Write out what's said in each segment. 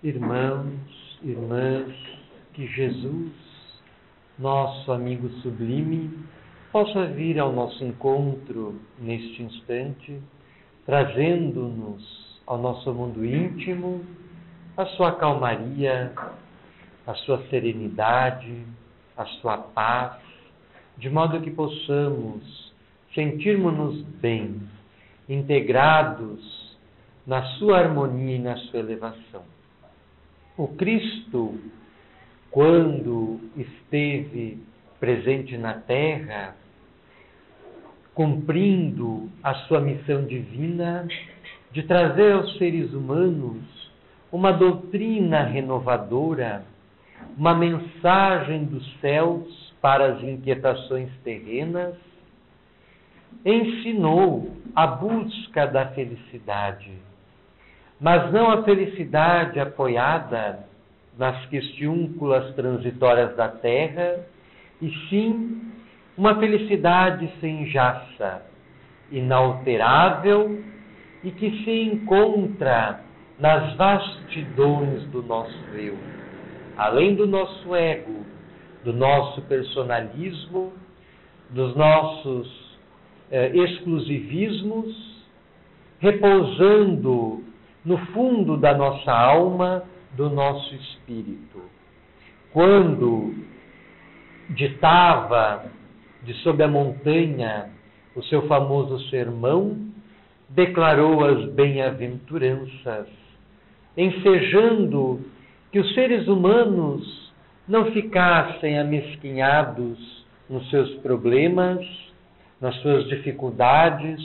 Irmãos, irmãs, que Jesus, nosso amigo sublime, possa vir ao nosso encontro neste instante, trazendo-nos ao nosso mundo íntimo a sua calmaria, a sua serenidade, a sua paz, de modo que possamos sentirmos-nos bem, integrados na sua harmonia e na sua elevação. O Cristo, quando esteve presente na Terra, cumprindo a sua missão divina de trazer aos seres humanos uma doutrina renovadora, uma mensagem dos céus para as inquietações terrenas, ensinou a busca da felicidade, mas não a felicidade apoiada nas questiúnculas transitórias da terra, e sim uma felicidade sem jaça, inalterável e que se encontra nas vastidões do nosso eu, além do nosso ego, do nosso personalismo, dos nossos exclusivismos, repousando no fundo da nossa alma, do nosso espírito. Quando ditava de sob a montanha o seu famoso sermão, declarou as bem-aventuranças, ensejando que os seres humanos não ficassem amesquinhados nos seus problemas, nas suas dificuldades,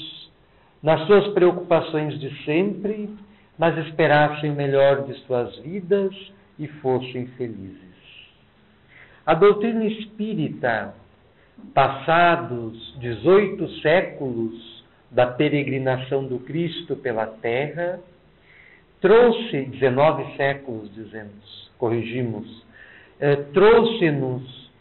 nas suas preocupações de sempre, mas esperassem o melhor de suas vidas e fossem felizes. A doutrina espírita, passados 18 séculos da peregrinação do Cristo pela Terra, trouxe, 19 séculos dizemos, corrigimos, trouxe-nos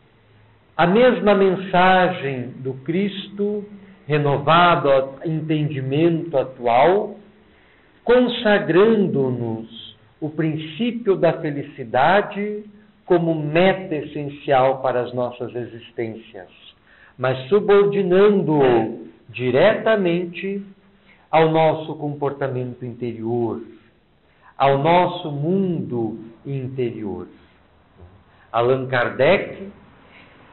a mesma mensagem do Cristo, renovado ao entendimento atual, consagrando-nos o princípio da felicidade como meta essencial para as nossas existências, mas subordinando-o diretamente ao nosso comportamento interior, ao nosso mundo interior. Allan Kardec,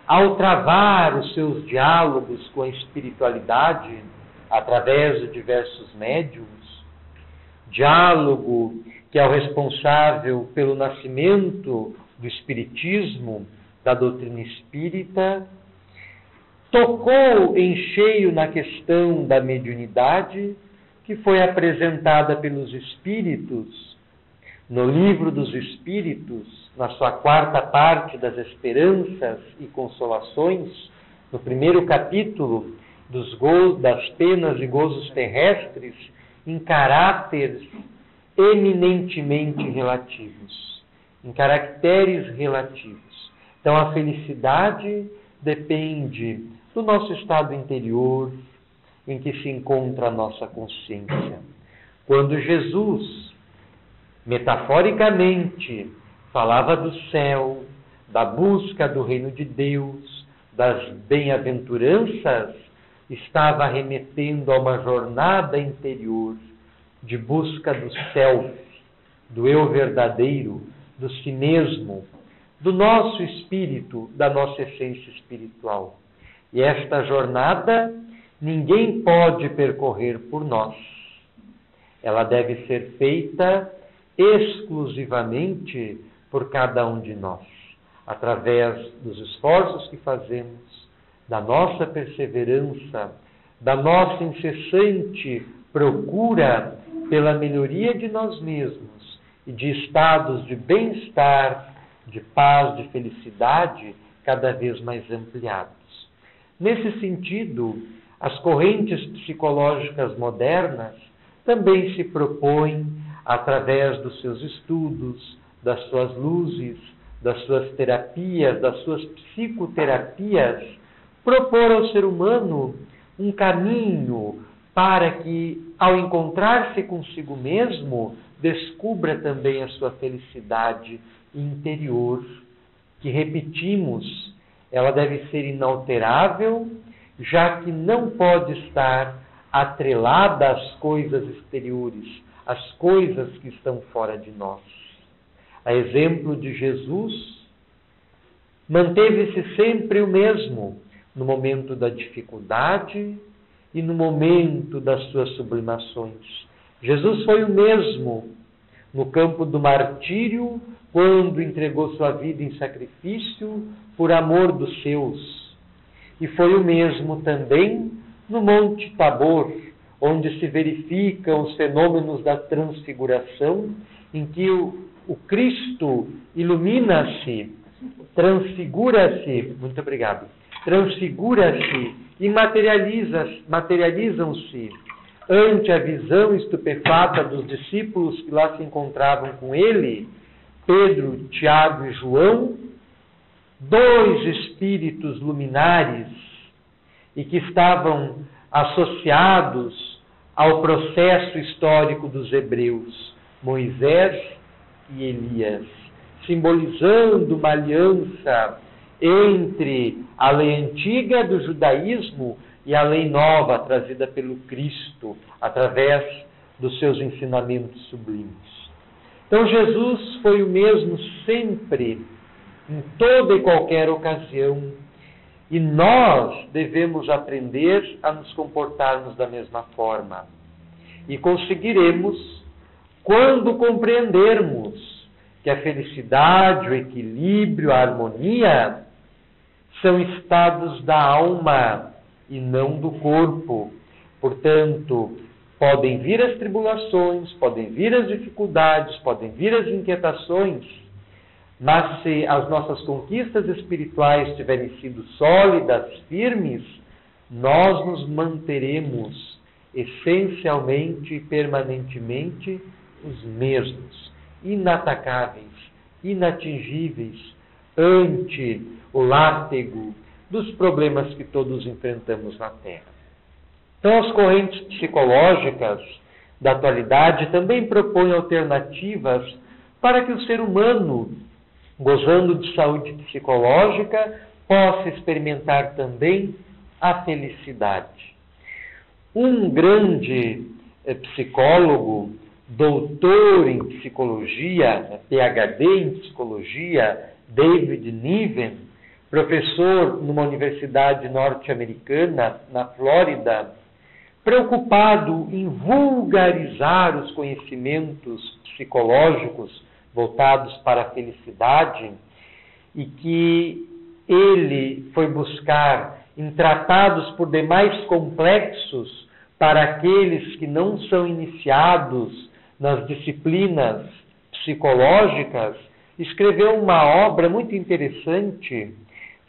ao travar os seus diálogos com a espiritualidade através de diversos médiuns, diálogo que é o responsável pelo nascimento do espiritismo, da doutrina espírita, tocou em cheio na questão da mediunidade, que foi apresentada pelos Espíritos, no Livro dos Espíritos, na sua quarta parte das Esperanças e Consolações, no primeiro capítulo das penas e gozos terrestres, em caráteres eminentemente relativos, em caracteres relativos. Então, a felicidade depende do nosso estado interior, em que se encontra a nossa consciência. Quando Jesus, metaforicamente, falava do céu, da busca do reino de Deus, das bem-aventuranças, estava remetendo a uma jornada interior de busca do self, do eu verdadeiro, do si mesmo, do nosso espírito, da nossa essência espiritual. E esta jornada ninguém pode percorrer por nós. Ela deve ser feita exclusivamente por cada um de nós, através dos esforços que fazemos, da nossa perseverança, da nossa incessante procura pela melhoria de nós mesmos e de estados de bem-estar, de paz, de felicidade cada vez mais ampliados. Nesse sentido, as correntes psicológicas modernas também se propõem, através dos seus estudos, das suas luzes, das suas terapias, das suas psicoterapias, propor ao ser humano um caminho para que, ao encontrar-se consigo mesmo, descubra também a sua felicidade interior, que, repetimos, ela deve ser inalterável, já que não pode estar atrelada às coisas exteriores, às coisas que estão fora de nós. A exemplo de Jesus, manteve-se sempre o mesmo no momento da dificuldade e no momento das suas sublimações. Jesus foi o mesmo no campo do martírio, quando entregou sua vida em sacrifício por amor dos seus. E foi o mesmo também no Monte Tabor, onde se verificam os fenômenos da transfiguração, em que o Cristo ilumina-se, transfigura-se, muito obrigado, transfigura-se e materializam-se ante a visão estupefata dos discípulos que lá se encontravam com ele, Pedro, Tiago e João, dois espíritos luminares e que estavam associados ao processo histórico dos hebreus, Moisés e Elias, simbolizando uma aliança entre a lei antiga do judaísmo e a lei nova trazida pelo Cristo através dos seus ensinamentos sublimes. Então Jesus foi o mesmo sempre, em toda e qualquer ocasião, e nós devemos aprender a nos comportarmos da mesma forma. E conseguiremos quando compreendermos que a felicidade, o equilíbrio, a harmonia são estados da alma e não do corpo. Portanto, podem vir as tribulações, podem vir as dificuldades, podem vir as inquietações, mas se as nossas conquistas espirituais tiverem sido sólidas, firmes, nós nos manteremos essencialmente e permanentemente os mesmos, inatacáveis, inatingíveis ante o látego dos problemas que todos enfrentamos na Terra. Então, as correntes psicológicas da atualidade também propõem alternativas para que o ser humano, gozando de saúde psicológica, possa experimentar também a felicidade. Um grande psicólogo, doutor em psicologia, PhD em psicologia, David Niven, professor numa universidade norte-americana, na Flórida, preocupado em vulgarizar os conhecimentos psicológicos voltados para a felicidade, e que ele foi buscar em tratados por demais complexos para aqueles que não são iniciados nas disciplinas psicológicas, escreveu uma obra muito interessante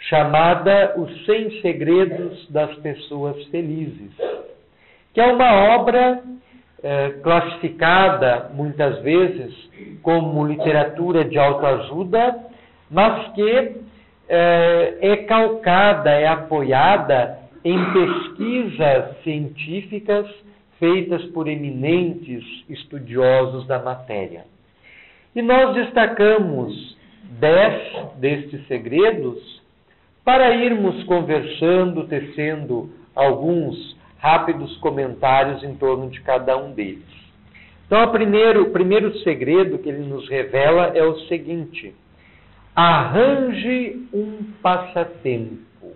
chamada Os 100 Segredos das Pessoas Felizes, que é uma obra classificada muitas vezes como literatura de autoajuda, mas que é calcada, é apoiada em pesquisas científicas feitas por eminentes estudiosos da matéria. E nós destacamos 10 destes segredos para irmos conversando, tecendo alguns rápidos comentários em torno de cada um deles. Então, o primeiro segredo que ele nos revela é o seguinte: arranje um passatempo.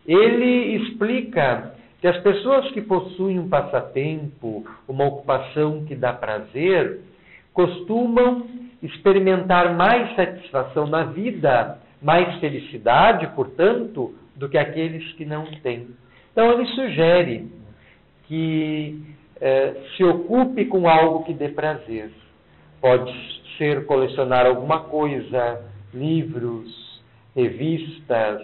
Ele explica que as pessoas que possuem um passatempo, uma ocupação que dá prazer, costumam experimentar mais satisfação na vida, mais felicidade, portanto, do que aqueles que não têm. Então, ele sugere que se ocupe com algo que dê prazer. Pode ser colecionar alguma coisa, livros, revistas,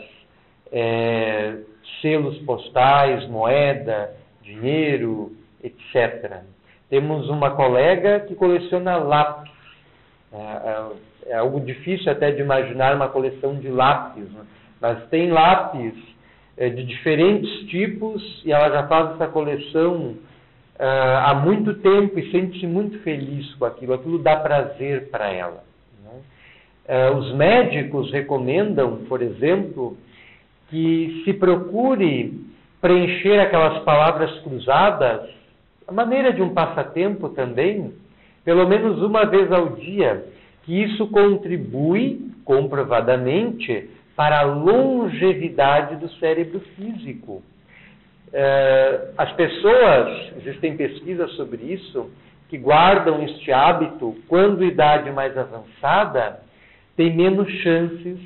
selos postais, moeda, dinheiro, etc. Temos uma colega que coleciona lápis. É algo difícil até de imaginar uma coleção de lápis, né? Mas tem lápis de diferentes tipos e ela já faz essa coleção há muito tempo e sente-se muito feliz com aquilo. Aquilo dá prazer para ela. Né? Os médicos recomendam, por exemplo, que se procure preencher aquelas palavras cruzadas, a maneira de um passatempo também, pelo menos uma vez ao dia, que isso contribui comprovadamente para a longevidade do cérebro físico. As pessoas, existem pesquisas sobre isso, que guardam este hábito quando idade mais avançada, têm menos chances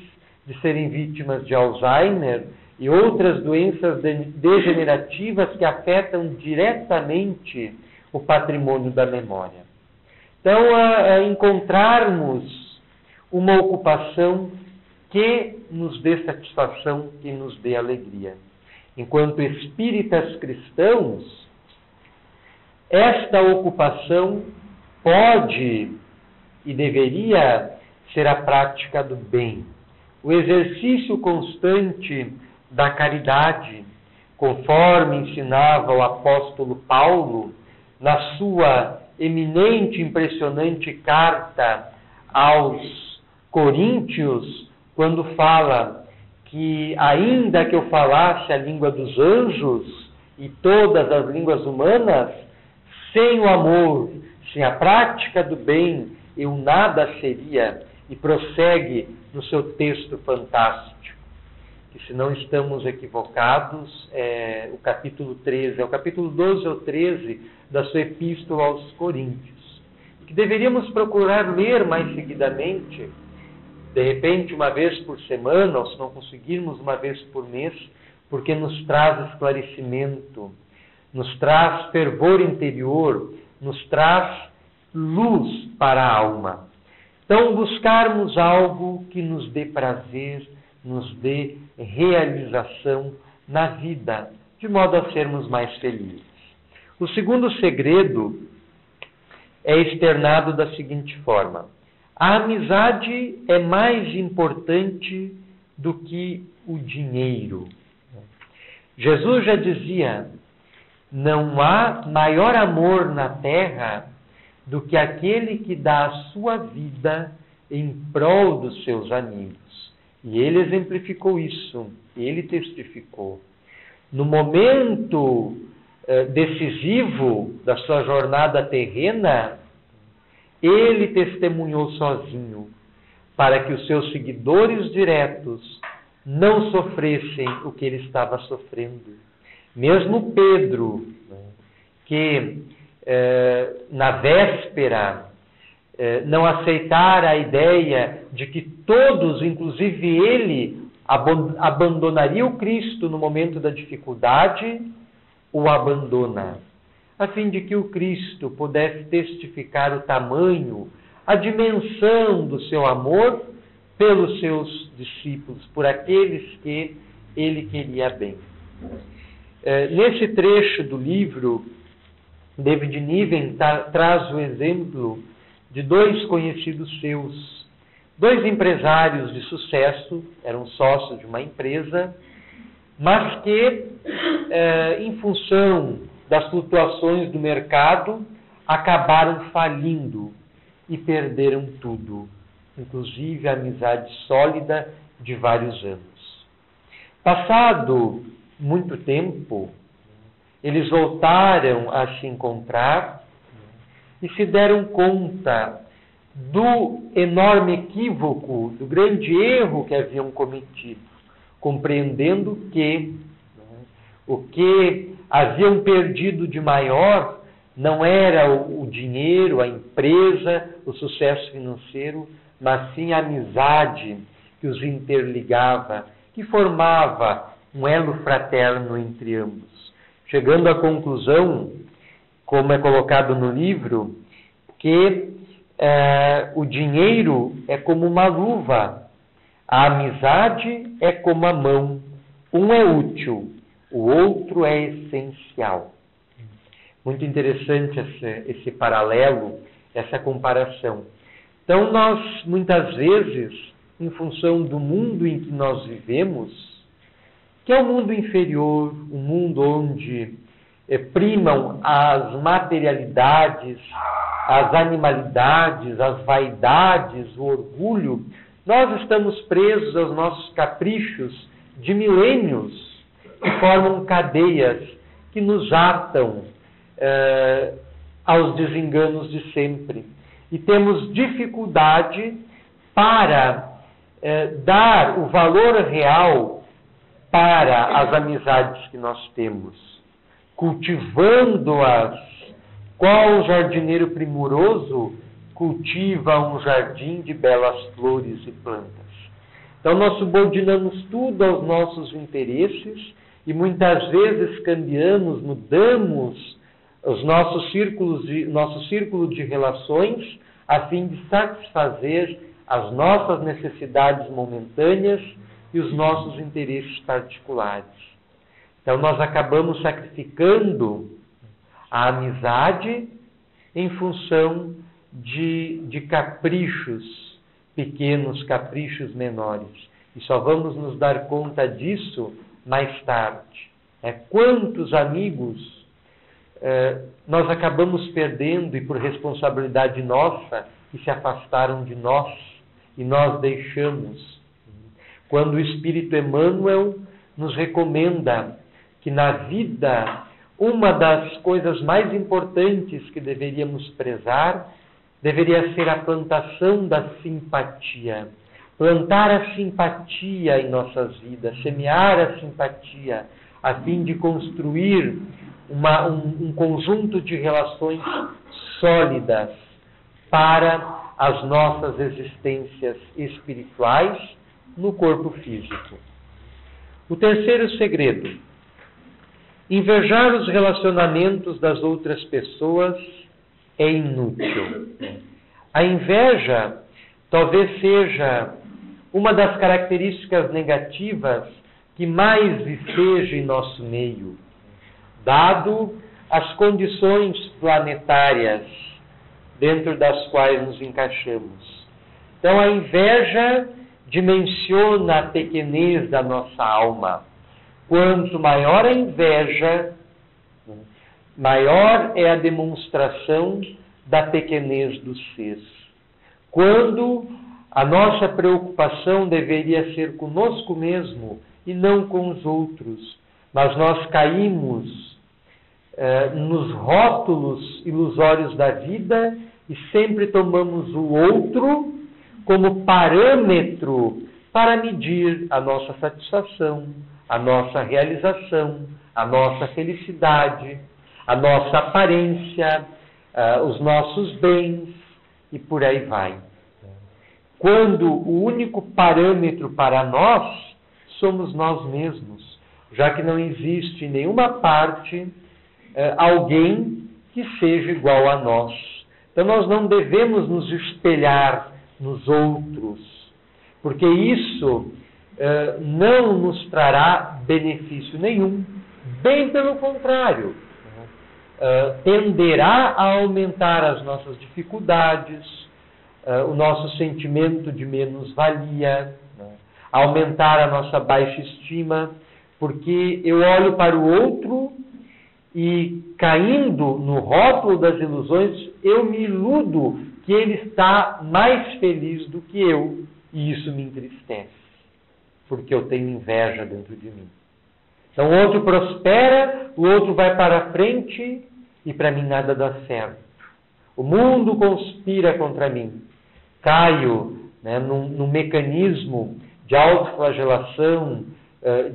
de serem vítimas de Alzheimer e outras doenças degenerativas que afetam diretamente o patrimônio da memória. Então, encontrarmos uma ocupação que nos dê satisfação, que nos dê alegria. Enquanto espíritas cristãos, esta ocupação pode e deveria ser a prática do bem, o exercício constante da caridade, conforme ensinava o apóstolo Paulo na sua eminente, impressionante carta aos Coríntios, quando fala que ainda que eu falasse a língua dos anjos e todas as línguas humanas, sem o amor, sem a prática do bem, eu nada seria. E prossegue no seu texto fantástico, que se não estamos equivocados, é o capítulo 13, é o capítulo 12 ou 13 da sua epístola aos Coríntios, que deveríamos procurar ler mais seguidamente, de repente uma vez por semana, ou se não conseguirmos uma vez por mês, porque nos traz esclarecimento, nos traz fervor interior, nos traz luz para a alma. Então, buscarmos algo que nos dê prazer, nos dê realização na vida, de modo a sermos mais felizes. O segundo segredo é externado da seguinte forma: a amizade é mais importante do que o dinheiro. Jesus já dizia: não há maior amor na terra do que aquele que dá a sua vida em prol dos seus amigos. E ele exemplificou isso, ele testificou. No momento decisivo da sua jornada terrena, ele testemunhou sozinho, para que os seus seguidores diretos não sofressem o que ele estava sofrendo. Mesmo Pedro, que na véspera não aceitara a ideia de que todos, inclusive ele, abandonaria o Cristo no momento da dificuldade, o abandona, a fim de que o Cristo pudesse testificar o tamanho, a dimensão do seu amor pelos seus discípulos, por aqueles que ele queria bem. Nesse trecho do livro, David Niven traz o exemplo de dois conhecidos seus, dois empresários de sucesso, eram sócios de uma empresa, mas que, em função das flutuações do mercado, acabaram falindo e perderam tudo, inclusive a amizade sólida de vários anos. Passado muito tempo, eles voltaram a se encontrar e se deram conta do enorme equívoco, do grande erro que haviam cometido, compreendendo que o que haviam perdido de maior não era o dinheiro, a empresa, o sucesso financeiro, mas sim a amizade que os interligava, que formava um elo fraterno entre ambos. Chegando à conclusão, como é colocado no livro, que o dinheiro é como uma luva, a amizade é como a mão. Um é útil, o outro é essencial. Muito interessante esse paralelo, essa comparação. Então, nós, muitas vezes, em função do mundo em que nós vivemos, que é um mundo inferior, um mundo onde primam as materialidades, as animalidades, as vaidades, o orgulho, nós estamos presos aos nossos caprichos de milênios, que formam cadeias que nos atam aos desenganos de sempre. E temos dificuldade para dar o valor real para as amizades que nós temos, cultivando-as, qual jardineiro primoroso cultiva um jardim de belas flores e plantas. Então nós subordinamos tudo aos nossos interesses e muitas vezes cambiamos, mudamos os nosso círculo de relações a fim de satisfazer as nossas necessidades momentâneas e os nossos interesses particulares. Então nós acabamos sacrificando a amizade em função de caprichos pequenos, caprichos menores. E só vamos nos dar conta disso mais tarde. Quantos amigos nós acabamos perdendo e por responsabilidade nossa que se afastaram de nós e nós deixamos. Quando o Espírito Emmanuel nos recomenda que na vida uma das coisas mais importantes que deveríamos prezar deveria ser a plantação da simpatia. Plantar a simpatia em nossas vidas, semear a simpatia, a fim de construir um conjunto de relações sólidas para as nossas existências espirituais no corpo físico. O terceiro segredo: invejar os relacionamentos das outras pessoas é inútil. A inveja talvez seja uma das características negativas que mais viceja em nosso meio, dado as condições planetárias dentro das quais nos encaixamos. Então a inveja dimensiona a pequenez da nossa alma. Quanto maior a inveja, maior é a demonstração da pequenez do ser. Quando a nossa preocupação deveria ser conosco mesmo e não com os outros, mas nós caímos nos rótulos ilusórios da vida e sempre tomamos o outro como parâmetro para medir a nossa satisfação, a nossa realização, a nossa felicidade, a nossa aparência, os nossos bens e por aí vai. Quando o único parâmetro para nós somos nós mesmos, já que não existe em nenhuma parte alguém que seja igual a nós. Então nós não devemos nos espelhar nos outros, porque isso não nos trará benefício nenhum. Bem pelo contrário, tenderá a aumentar as nossas dificuldades, o nosso sentimento de menos-valia, aumentar a nossa baixa estima, porque eu olho para o outro e, caindo no rótulo das ilusões, eu me iludo que ele está mais feliz do que eu, e isso me entristece, porque eu tenho inveja dentro de mim. Então o outro prospera, o outro vai para a frente e para mim nada dá certo. O mundo conspira contra mim. Caio num mecanismo de autoflagelação,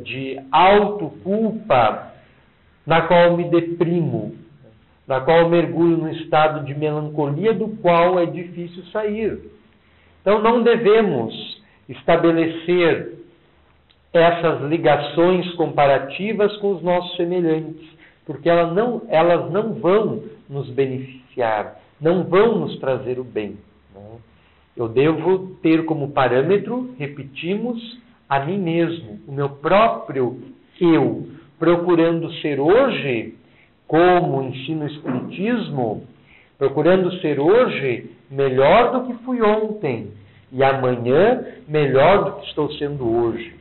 de autoculpa, na qual me deprimo, na qual mergulho num estado de melancolia do qual é difícil sair. Então não devemos estabelecer essas ligações comparativas com os nossos semelhantes, porque elas não vão nos beneficiar, não vão nos trazer o bem. Eu devo ter como parâmetro, repetimos, a mim mesmo, o meu próprio eu, procurando ser hoje, como ensina o Espiritismo, procurando ser hoje melhor do que fui ontem e amanhã melhor do que estou sendo hoje.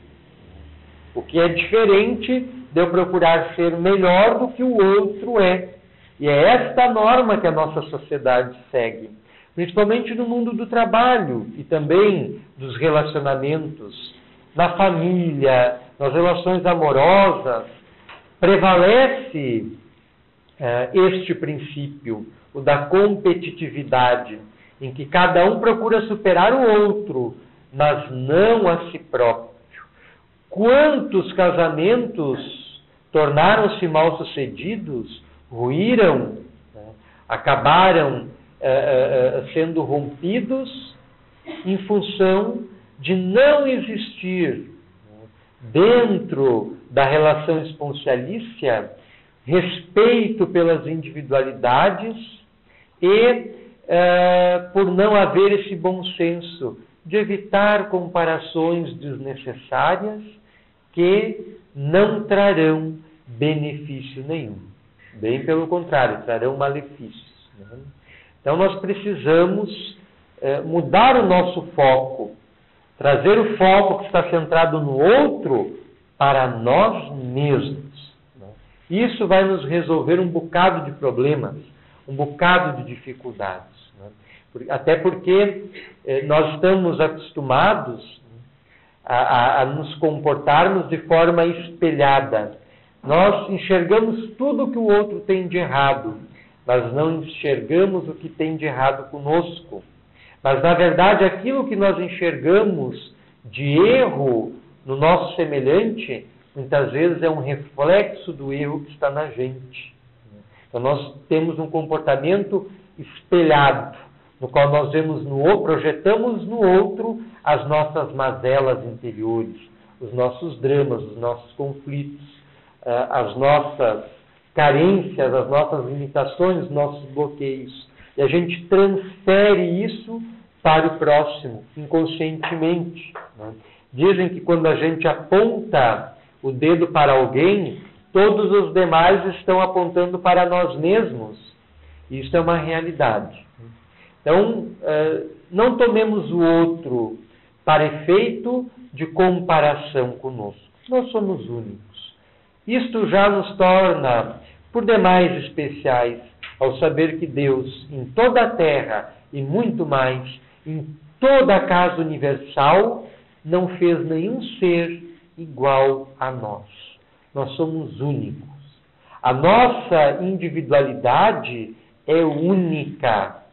O que é diferente de eu procurar ser melhor do que o outro é. E é esta norma que a nossa sociedade segue, principalmente no mundo do trabalho e também dos relacionamentos, na família, nas relações amorosas. Prevalece este princípio, o da competitividade, em que cada um procura superar o outro, mas não a si próprio. Quantos casamentos tornaram-se mal-sucedidos, ruíram, acabaram sendo rompidos em função de não existir dentro da relação esponcialícia respeito pelas individualidades e por não haver esse bom senso de evitar comparações desnecessárias que não trarão benefício nenhum. Bem pelo contrário, trarão malefícios. Né? Então nós precisamos mudar o nosso foco, trazer o foco que está centrado no outro para nós mesmos. Né? Isso vai nos resolver um bocado de problemas, um bocado de dificuldades. Né? Até porque nós estamos acostumados a nos comportarmos de forma espelhada. Nós enxergamos tudo o que o outro tem de errado, mas não enxergamos o que tem de errado conosco. Mas, na verdade, aquilo que nós enxergamos de erro no nosso semelhante, muitas vezes é um reflexo do erro que está na gente. Então, nós temos um comportamento espelhado, no qual nós vemos projetamos no outro as nossas mazelas interiores, os nossos dramas, os nossos conflitos, as nossas carências, as nossas limitações, os nossos bloqueios. E a gente transfere isso para o próximo, inconscientemente. Né? Dizem que quando a gente aponta o dedo para alguém, todos os demais estão apontando para nós mesmos. Isso é uma realidade. Então, não tomemos o outro para efeito de comparação conosco. Nós somos únicos. Isto já nos torna, por demais, especiais, ao saber que Deus, em toda a terra e muito mais, em toda a casa universal, não fez nenhum ser igual a nós. Nós somos únicos. A nossa individualidade é única,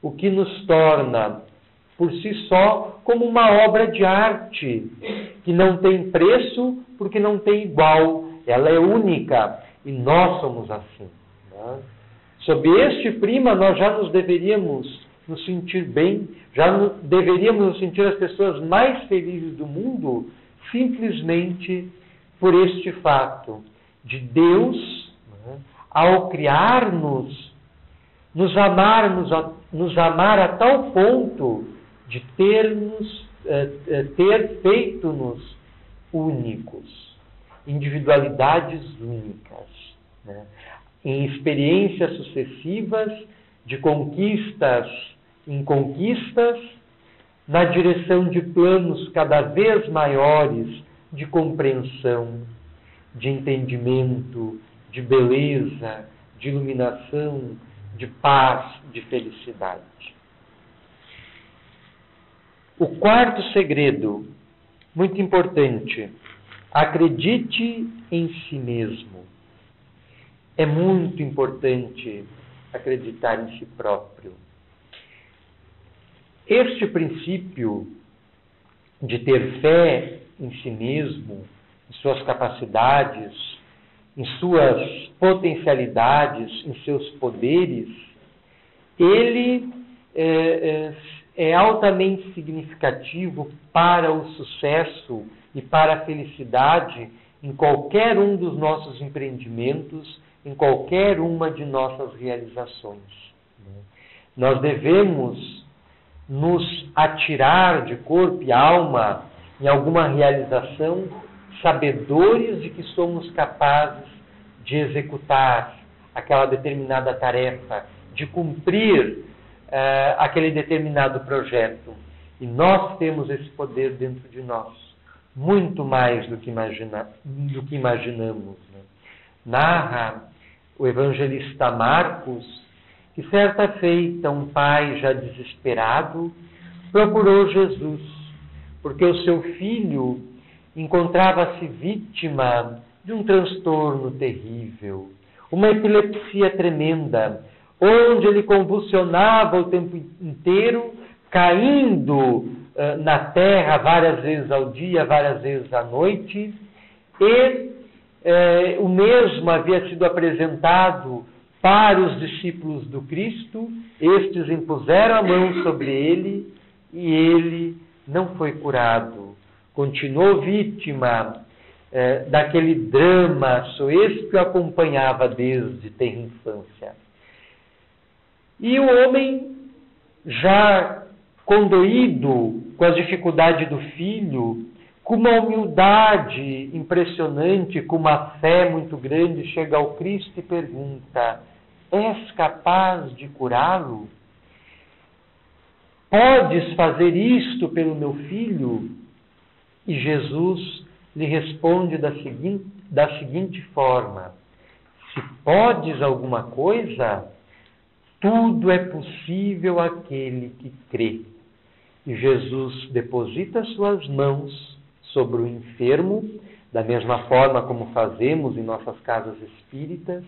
o que nos torna, por si só, como uma obra de arte, que não tem preço porque não tem igual. Ela é única e nós somos assim. Né? Sob este prima, nós já nos deveríamos nos sentir bem, deveríamos nos sentir as pessoas mais felizes do mundo, simplesmente por este fato de Deus, né, ao criar-nos, nos amar a tal ponto de ter feito-nos únicos, individualidades únicas, né? Em experiências sucessivas de conquistas em conquistas, na direção de planos cada vez maiores de compreensão, de entendimento, de beleza, de iluminação, de paz, de felicidade. O quarto segredo, muito importante, acredite em si mesmo. É muito importante acreditar em si próprio. Este princípio de ter fé em si mesmo, em suas capacidades, em suas potencialidades, em seus poderes, ele é altamente significativo para o sucesso e para a felicidade em qualquer um dos nossos empreendimentos, em qualquer uma de nossas realizações. Nós devemos nos atirar de corpo e alma em alguma realização, sabedores de que somos capazes de executar aquela determinada tarefa, de cumprir aquele determinado projeto. E nós temos esse poder dentro de nós. muito mais do que imaginamos. Né? Narra o evangelista Marcos que certa feita um pai já desesperado procurou Jesus, porque o seu filho encontrava-se vítima de um transtorno terrível, uma epilepsia tremenda, onde ele convulsionava o tempo inteiro, caindo na terra várias vezes ao dia, várias vezes à noite, e o mesmo havia sido apresentado para os discípulos do Cristo. Estes impuseram a mão sobre ele e ele não foi curado. Continuou vítima daquele drama soez que o acompanhava desde tenra infância. E o homem, já condoído com as dificuldades do filho, com uma humildade impressionante, com uma fé muito grande, chega ao Cristo e pergunta: és capaz de curá-lo? Podes fazer isto pelo meu filho? E Jesus lhe responde da seguinte forma: se podes alguma coisa, tudo é possível àquele que crê. E Jesus deposita suas mãos sobre o enfermo, da mesma forma como fazemos em nossas casas espíritas,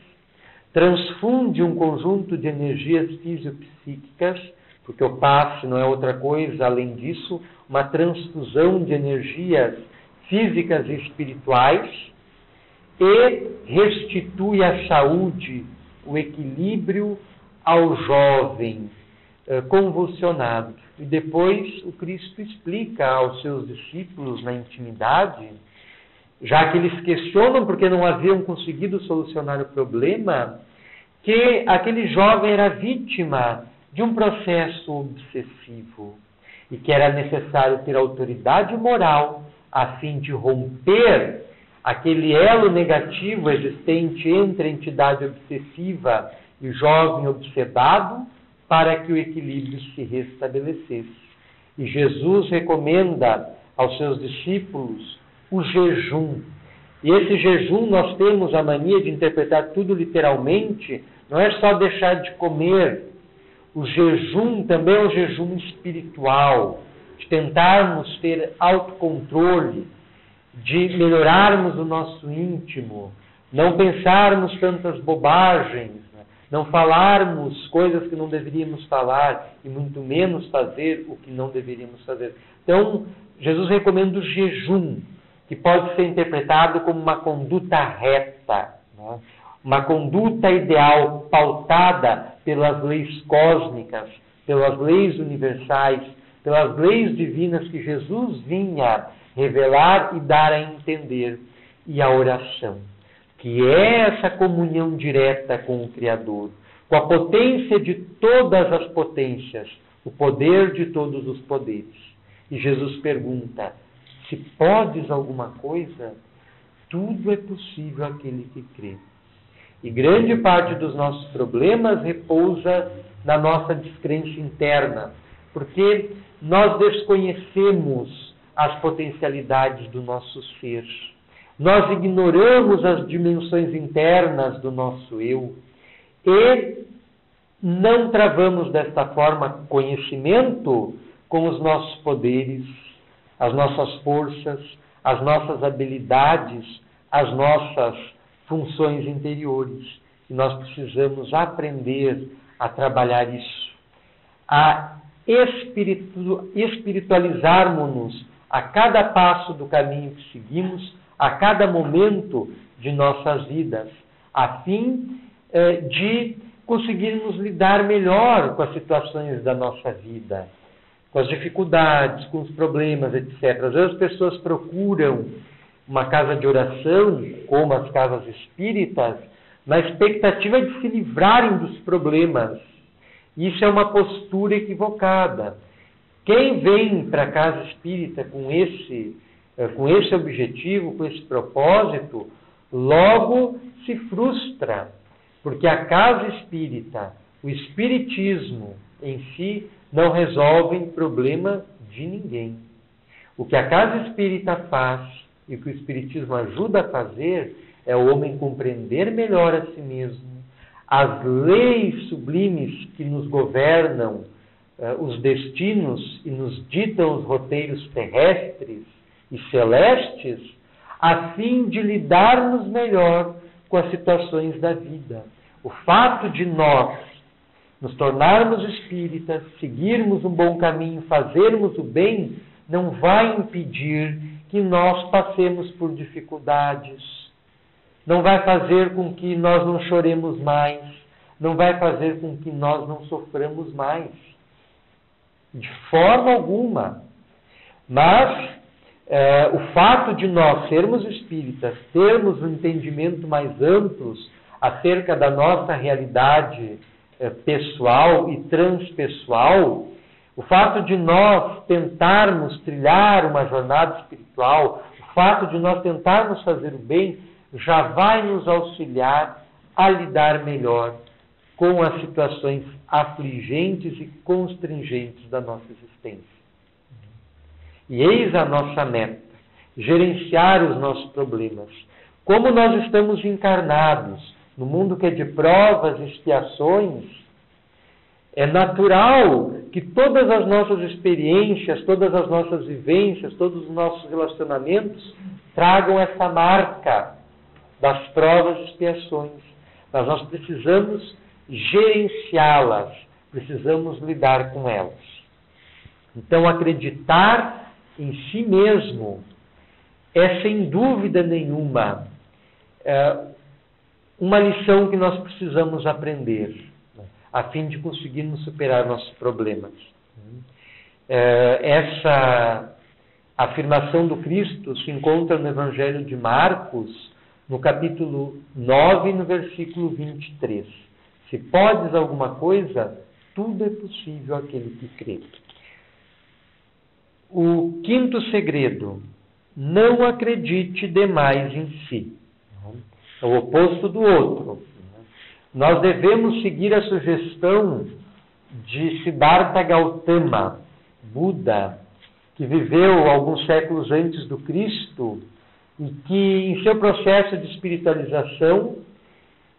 transfunde um conjunto de energias fisiopsíquicas, porque o passe não é outra coisa além disso, uma transfusão de energias físicas e espirituais, e restitui a saúde, o equilíbrio ao jovem convulsionado. E depois o Cristo explica aos seus discípulos na intimidade, já que eles questionam porque não haviam conseguido solucionar o problema, que aquele jovem era vítima de um processo obsessivo e que era necessário ter autoridade moral a fim de romper aquele elo negativo existente entre a entidade obsessiva e o jovem obsedado, para que o equilíbrio se restabelecesse. E Jesus recomenda aos seus discípulos o jejum. E esse jejum, nós temos a mania de interpretar tudo literalmente, não é só deixar de comer. O jejum também é um jejum espiritual, de tentarmos ter autocontrole, de melhorarmos o nosso íntimo, não pensarmos tantas bobagens, não falarmos coisas que não deveríamos falar e muito menos fazer o que não deveríamos fazer. Então, Jesus recomenda o jejum, que pode ser interpretado como uma conduta reta, né? Uma conduta ideal pautada pelas leis cósmicas, pelas leis universais, pelas leis divinas que Jesus vinha revelar e dar a entender. E a oração, que é essa comunhão direta com o Criador, com a potência de todas as potências, o poder de todos os poderes. E Jesus pergunta: se podes alguma coisa, tudo é possível àquele que crê. E grande parte dos nossos problemas repousa na nossa descrença interna, porque nós desconhecemos as potencialidades do nosso ser. Nós ignoramos as dimensões internas do nosso eu e não travamos desta forma conhecimento com os nossos poderes, as nossas forças, as nossas habilidades, as nossas funções interiores. E nós precisamos aprender a trabalhar isso, a espiritualizarmos-nos a cada passo do caminho que seguimos, a cada momento de nossas vidas, a fim de conseguirmos lidar melhor com as situações da nossa vida, com as dificuldades, com os problemas, etc. Às vezes as pessoas procuram uma casa de oração, como as casas espíritas, na expectativa de se livrarem dos problemas. Isso é uma postura equivocada. Quem vem para a casa espírita com esse objetivo, com esse propósito, logo se frustra, porque a casa espírita, o espiritismo em si, não resolvem problema de ninguém. O que a casa espírita faz e o que o Espiritismo ajuda a fazer é o homem compreender melhor a si mesmo, as leis sublimes que nos governam os destinos e nos ditam os roteiros terrestres e celestes, a fim de lidarmos melhor com as situações da vida. O fato de nós nos tornarmos espíritas, seguirmos um bom caminho, fazermos o bem, não vai impedir que nós passemos por dificuldades, não vai fazer com que nós não choremos mais, não vai fazer com que nós não soframos mais, de forma alguma. Mas o fato de nós sermos espíritas, termos um entendimento mais amplo acerca da nossa realidade pessoal e transpessoal, o fato de nós tentarmos trilhar uma jornada espiritual, o fato de nós tentarmos fazer o bem, já vai nos auxiliar a lidar melhor com as situações afligentes e constringentes da nossa existência. E eis a nossa meta, gerenciar os nossos problemas. Como nós estamos encarnados no mundo que é de provas e expiações, é natural que todas as nossas experiências, todas as nossas vivências, todos os nossos relacionamentos tragam essa marca das provas e expiações. Mas nós precisamos gerenciá-las, precisamos lidar com elas. Então, acreditar em si mesmo é, sem dúvida nenhuma, uma lição que nós precisamos aprender, a fim de conseguirmos superar nossos problemas. Essa afirmação do Cristo se encontra no Evangelho de Marcos, no capítulo 9, no versículo 23. Se podes alguma coisa, tudo é possível àquele que crê. O quinto segredo: não acredite demais em si. É o oposto do outro. Nós devemos seguir a sugestão de Siddhartha Gautama, Buda, que viveu alguns séculos antes do Cristo e que, em seu processo de espiritualização,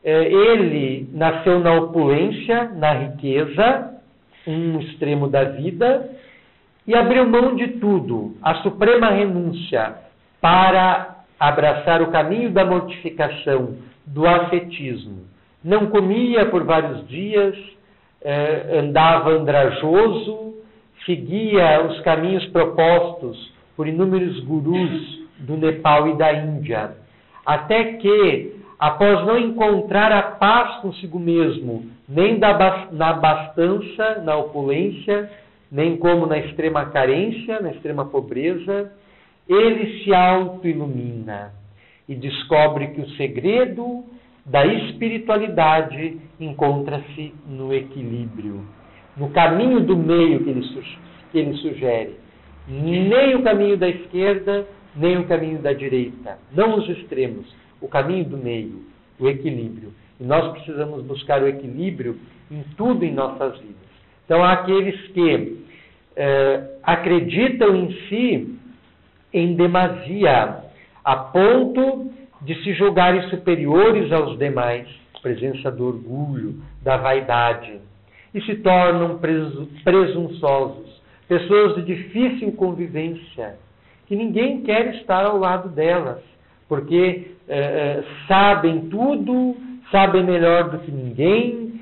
ele nasceu na opulência, na riqueza, um extremo da vida, e abriu mão de tudo, a suprema renúncia, para abraçar o caminho da mortificação, do ascetismo. Não comia por vários dias, andava andrajoso, seguia os caminhos propostos por inúmeros gurus do Nepal e da Índia, até que, após não encontrar a paz consigo mesmo, nem na abastança, na opulência, nem como na extrema carência, na extrema pobreza, ele se auto-ilumina e descobre que o segredo da espiritualidade encontra-se no equilíbrio, no caminho do meio que ele sugere. Nem o caminho da esquerda, nem o caminho da direita. Não os extremos, o caminho do meio, o equilíbrio. E nós precisamos buscar o equilíbrio em tudo em nossas vidas. Então, há aqueles que acreditam em si em demasia, a ponto de se julgarem superiores aos demais, presença do orgulho, da vaidade, e se tornam presunçosos, pessoas de difícil convivência, que ninguém quer estar ao lado delas, porque sabem tudo, sabem melhor do que ninguém,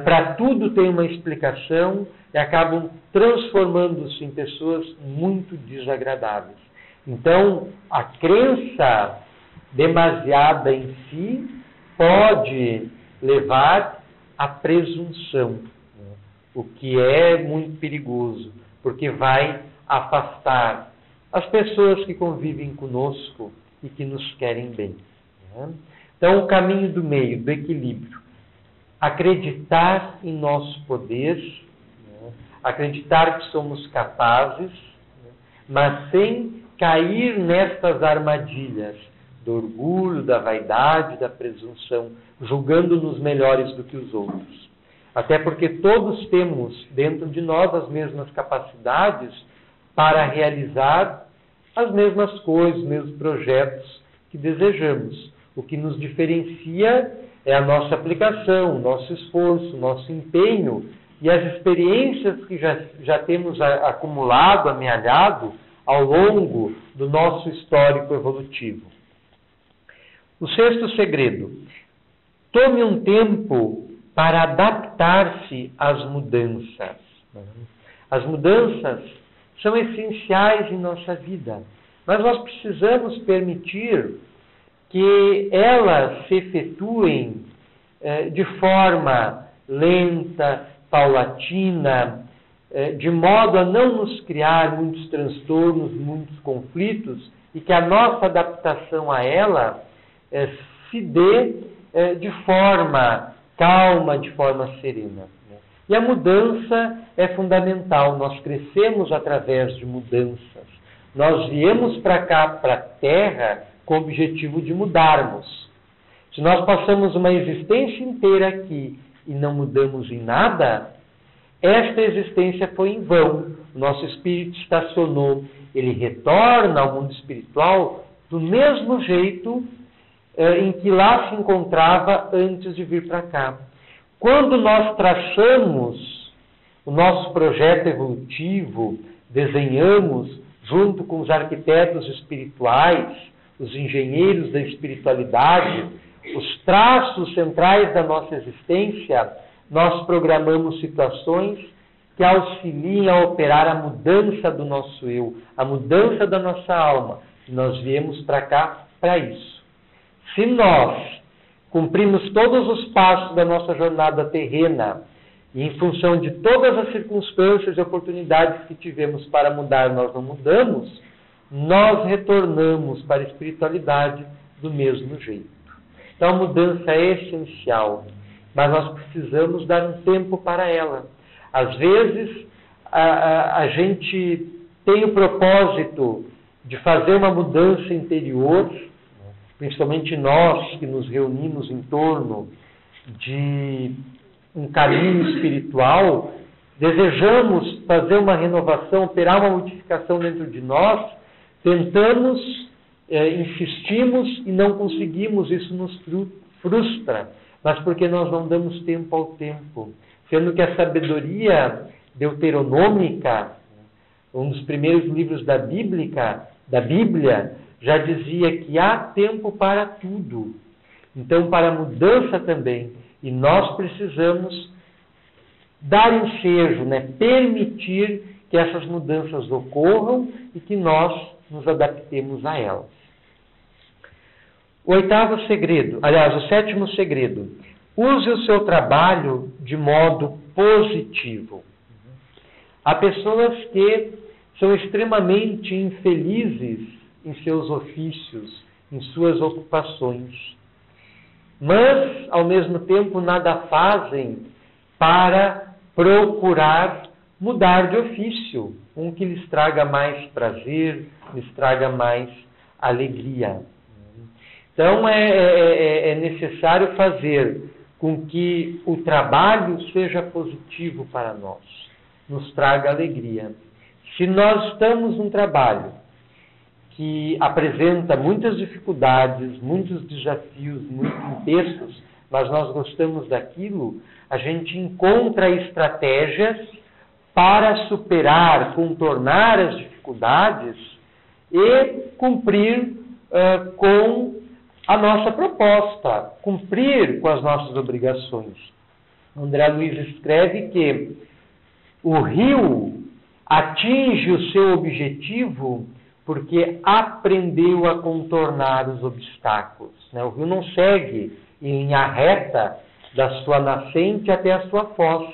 para tudo tem uma explicação, e acabam transformando-se em pessoas muito desagradáveis. Então, a crença demasiada em si pode levar à presunção, o que é muito perigoso, porque vai afastar as pessoas que convivem conosco e que nos querem bem. Então, o caminho do meio, do equilíbrio, acreditar em nosso poder, acreditar que somos capazes, mas sem cair nestas armadilhas do orgulho, da vaidade, da presunção, julgando-nos melhores do que os outros. Até porque todos temos dentro de nós as mesmas capacidades para realizar as mesmas coisas, os mesmos projetos que desejamos. O que nos diferencia é a nossa aplicação, o nosso esforço, o nosso empenho e as experiências que já temos acumulado, amealhado ao longo do nosso histórico evolutivo. O sexto segredo: tome um tempo para adaptar-se às mudanças. As mudanças são essenciais em nossa vida, mas nós precisamos permitir que elas se efetuem de forma lenta, paulatina, de modo a não nos criar muitos transtornos, muitos conflitos, e que a nossa adaptação a ela se dê de forma calma, de forma serena. E a mudança é fundamental. Nós crescemos através de mudanças. Nós viemos para cá, para a Terra, com o objetivo de mudarmos. Se nós passamos uma existência inteira aqui e não mudamos em nada, esta existência foi em vão. O nosso espírito estacionou. Ele retorna ao mundo espiritual do mesmo jeito em que lá se encontrava antes de vir para cá. Quando nós traçamos o nosso projeto evolutivo, desenhamos, junto com os arquitetos espirituais, os engenheiros da espiritualidade, os traços centrais da nossa existência, nós programamos situações que auxiliem a operar a mudança do nosso eu, a mudança da nossa alma. E nós viemos para cá para isso. Se nós cumprimos todos os passos da nossa jornada terrena, e em função de todas as circunstâncias e oportunidades que tivemos para mudar, nós não mudamos, nós retornamos para a espiritualidade do mesmo jeito. Então a mudança é essencial, mas nós precisamos dar um tempo para ela. Às vezes a gente tem o propósito de fazer uma mudança interior, principalmente nós que nos reunimos em torno de um caminho espiritual, desejamos fazer uma renovação, operar uma modificação dentro de nós, tentamos, insistimos e não conseguimos, isso nos frustra, mas porque nós não damos tempo ao tempo. Sendo que a sabedoria deuteronômica, um dos primeiros livros da Bíblia, já dizia que há tempo para tudo. Então, para a mudança também. E nós precisamos dar ensejo, permitir que essas mudanças ocorram e que nós nos adaptemos a elas. O sétimo segredo. Use o seu trabalho de modo positivo. Há pessoas que são extremamente infelizes em seus ofícios, em suas ocupações. Mas, ao mesmo tempo, nada fazem para procurar mudar de ofício, um que lhes traga mais prazer, lhes traga mais alegria. Então, é necessário fazer com que o trabalho seja positivo para nós, nos traga alegria. Se nós estamos num trabalho que apresenta muitas dificuldades, muitos desafios, muitos impestos, mas nós gostamos daquilo, a gente encontra estratégias para superar, contornar as dificuldades e cumprir com a nossa proposta, cumprir com as nossas obrigações. André Luiz escreve que o rio atinge o seu objetivo porque aprendeu a contornar os obstáculos. O rio não segue em linha reta da sua nascente até a sua foz.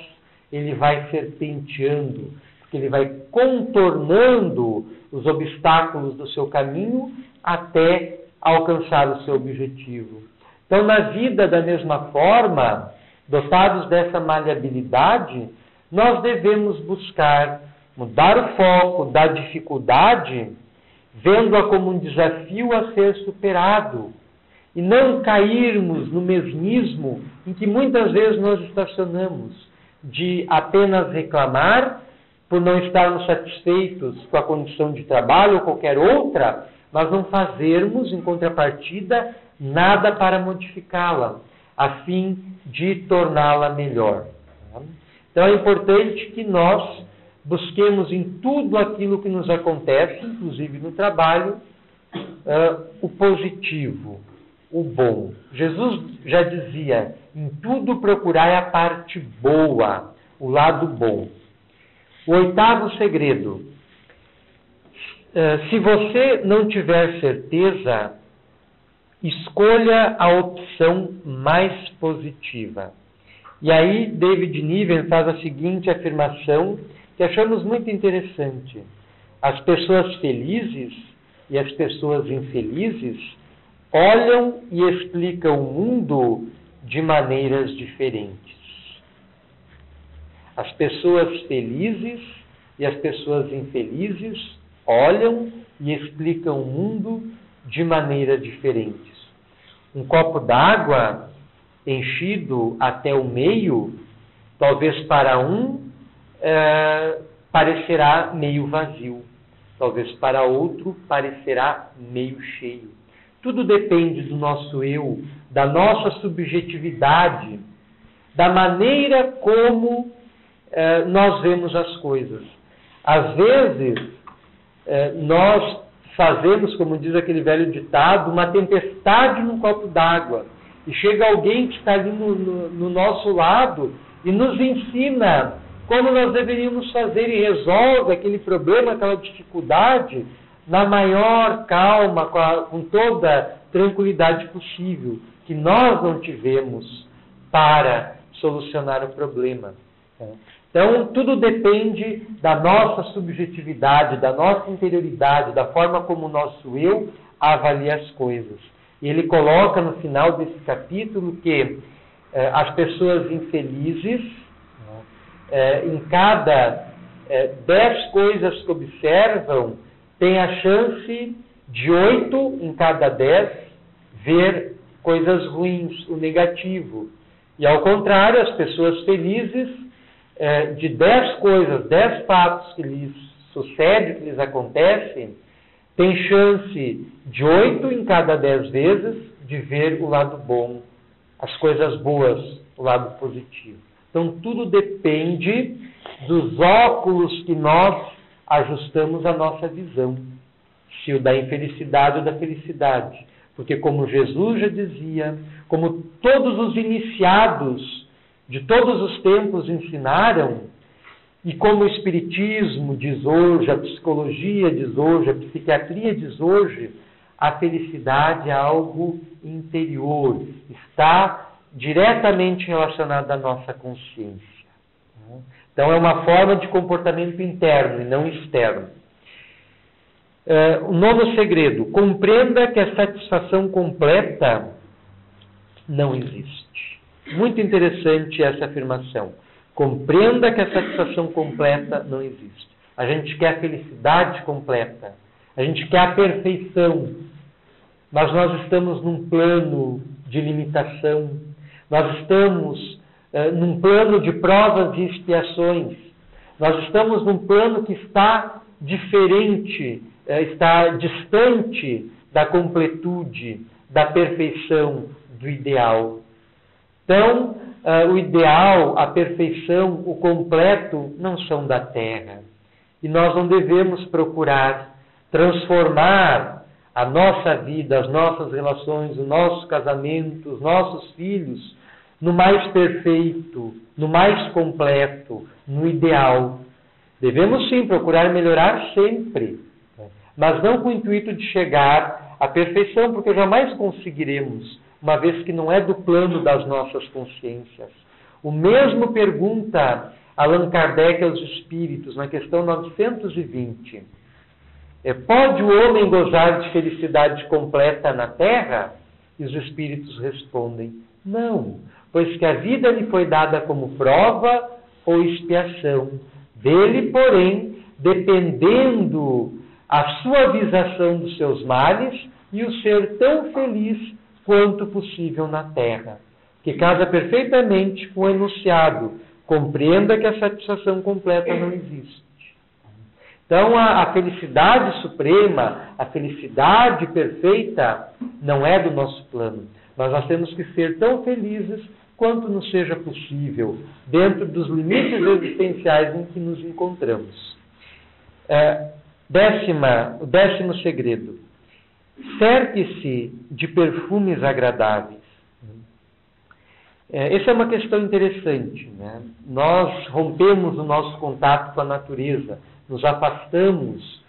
Ele vai serpenteando, porque ele vai contornando os obstáculos do seu caminho até alcançar o seu objetivo. Então, na vida, da mesma forma, dotados dessa maleabilidade, nós devemos buscar mudar o foco da dificuldade, vendo-a como um desafio a ser superado, e não cairmos no mesmismo em que muitas vezes nós estacionamos, de apenas reclamar por não estarmos satisfeitos com a condição de trabalho ou qualquer outra, mas não fazermos, em contrapartida, nada para modificá-la, a fim de torná-la melhor. Então é importante que nós busquemos em tudo aquilo que nos acontece, inclusive no trabalho, o positivo, o bom. Jesus já dizia, em tudo procurai a parte boa, o lado bom. O 8º segredo. Se você não tiver certeza, escolha a opção mais positiva. E aí David Niven faz a seguinte afirmação, que achamos muito interessante. As pessoas felizes e as pessoas infelizes olham e explicam o mundo de maneiras diferentes. As pessoas felizes e as pessoas infelizes olham e explicam o mundo de maneiras diferentes. Um copo d'água enchido até o meio, talvez para um parecerá meio vazio, talvez para outro parecerá meio cheio. Tudo depende do nosso eu, da nossa subjetividade, da maneira como nós vemos as coisas. Às vezes, nós fazemos, como diz aquele velho ditado, uma tempestade num copo d'água. E chega alguém que está ali no nosso lado e nos ensina como nós deveríamos fazer e resolve aquele problema, aquela dificuldade, na maior calma, com toda tranquilidade possível, que nós não tivemos para solucionar o problema. Então, tudo depende da nossa subjetividade, da nossa interioridade, da forma como o nosso eu avalia as coisas. E ele coloca no final desse capítulo que as pessoas infelizes, em cada 10 coisas que observam, têm a chance de 8 em cada 10 ver coisas ruins, o negativo. E ao contrário, as pessoas felizes, de 10 coisas, 10 fatos que lhes sucedem, que lhes acontecem, tem chance de 8 em cada 10 vezes de ver o lado bom, as coisas boas, o lado positivo. Então, tudo depende dos óculos que nós ajustamos à nossa visão, se o da infelicidade ou da felicidade. Porque, como Jesus já dizia, como todos os iniciados de todos os tempos ensinaram, e como o Espiritismo diz hoje, a psicologia diz hoje, a psiquiatria diz hoje, a felicidade é algo interior, está diretamente relacionada à nossa consciência. Então é uma forma de comportamento interno e não externo. O 9º segredo, compreenda que a satisfação completa não existe. Muito interessante essa afirmação. Compreenda que a satisfação completa não existe. A gente quer a felicidade completa. A gente quer a perfeição. Mas nós estamos num plano de limitação. Nós estamos num plano de provas e expiações. Nós estamos num plano que está diferente, está distante da completude, da perfeição, do ideal. Então, o ideal, a perfeição, o completo não são da terra. E nós não devemos procurar transformar a nossa vida, as nossas relações, o nosso casamento, os nossos filhos, no mais perfeito, no mais completo, no ideal. Devemos sim procurar melhorar sempre, mas não com o intuito de chegar à perfeição, porque jamais conseguiremos, uma vez que não é do plano das nossas consciências. O mesmo pergunta Allan Kardec aos espíritos, na questão 920. Pode o homem gozar de felicidade completa na Terra? E os espíritos respondem, não, pois que a vida lhe foi dada como prova ou expiação. Dele, porém, dependendo a suavização dos seus males e o ser tão feliz quanto possível na Terra. Que casa perfeitamente com o enunciado. Compreenda que a satisfação completa não existe. Então, a felicidade suprema, a felicidade perfeita, não é do nosso plano. Mas nós temos que ser tão felizes quanto nos seja possível, dentro dos limites existenciais em que nos encontramos. O décimo segredo. Cerque-se de perfumes agradáveis. Essa é uma questão interessante, né? Nós rompemos o nosso contato com a natureza, nos afastamos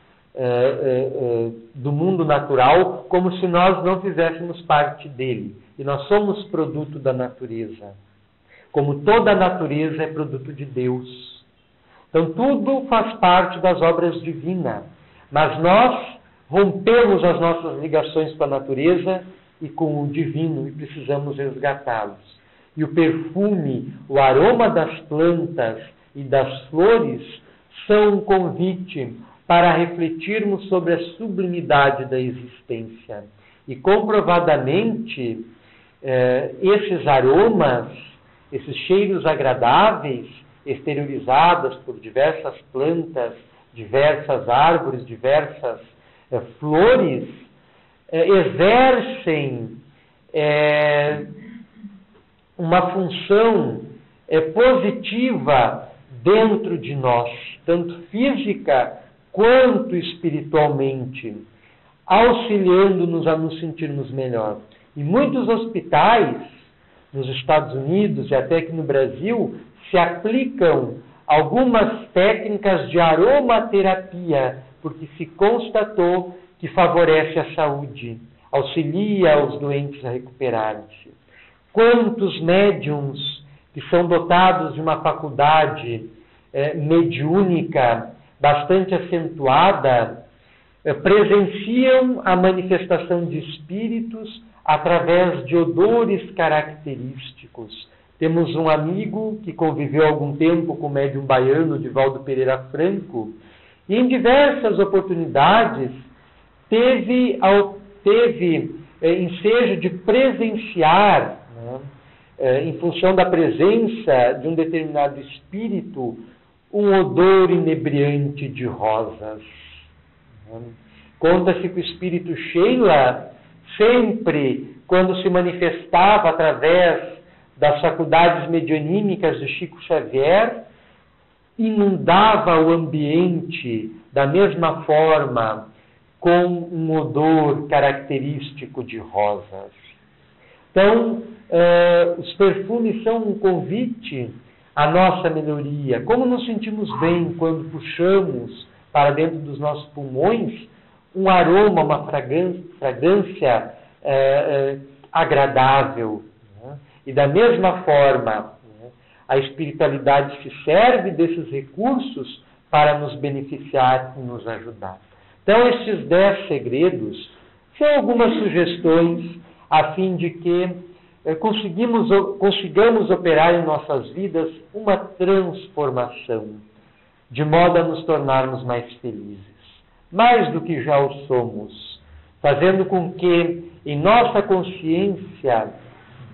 do mundo natural como se nós não fizéssemos parte dele. E nós somos produto da natureza. Como toda a natureza é produto de Deus. Então tudo faz parte das obras divinas. Mas nós rompemos as nossas ligações com a natureza e com o divino e precisamos resgatá-los. E o perfume, o aroma das plantas e das flores são um convite para refletirmos sobre a sublimidade da existência. E comprovadamente, esses aromas, esses cheiros agradáveis, exteriorizados por diversas plantas, diversas árvores, diversas flores, exercem uma função positiva dentro de nós, tanto física quanto espiritualmente, auxiliando-nos a nos sentirmos melhor. E muitos hospitais, nos Estados Unidos e até aqui no Brasil, se aplicam algumas técnicas de aromaterapia, porque se constatou que favorece a saúde, auxilia os doentes a recuperarem-se. Quantos médiums que são dotados de uma faculdade mediúnica bastante acentuada, presenciam a manifestação de espíritos através de odores característicos. Temos um amigo que conviveu algum tempo com o médium baiano Divaldo Pereira Franco, e em diversas oportunidades teve ensejo de presenciar, em função da presença de um determinado espírito, um odor inebriante de rosas. Conta-se que o espírito Sheila, sempre quando se manifestava através das faculdades medianímicas de Chico Xavier, inundava o ambiente da mesma forma, com um odor característico de rosas. Então, os perfumes são um convite à nossa melhoria. Como nos sentimos bem quando puxamos para dentro dos nossos pulmões um aroma, uma fragrância agradável. Né? E da mesma forma, a espiritualidade se serve desses recursos para nos beneficiar e nos ajudar. Então, estes 10 segredos são algumas sugestões a fim de que consigamos operar em nossas vidas uma transformação, de modo a nos tornarmos mais felizes, mais do que já o somos, fazendo com que em nossa consciência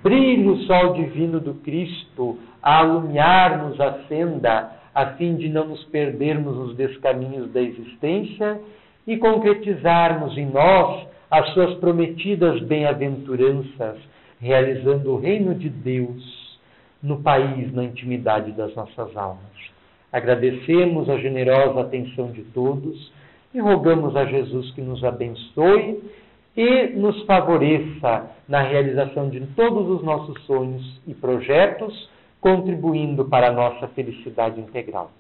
brilhe o sol divino do Cristo a alumiar-nos a senda, a fim de não nos perdermos nos descaminhos da existência e concretizarmos em nós as suas prometidas bem-aventuranças, realizando o reino de Deus no país, na intimidade das nossas almas. Agradecemos a generosa atenção de todos e rogamos a Jesus que nos abençoe e nos favoreça na realização de todos os nossos sonhos e projetos, contribuindo para a nossa felicidade integral.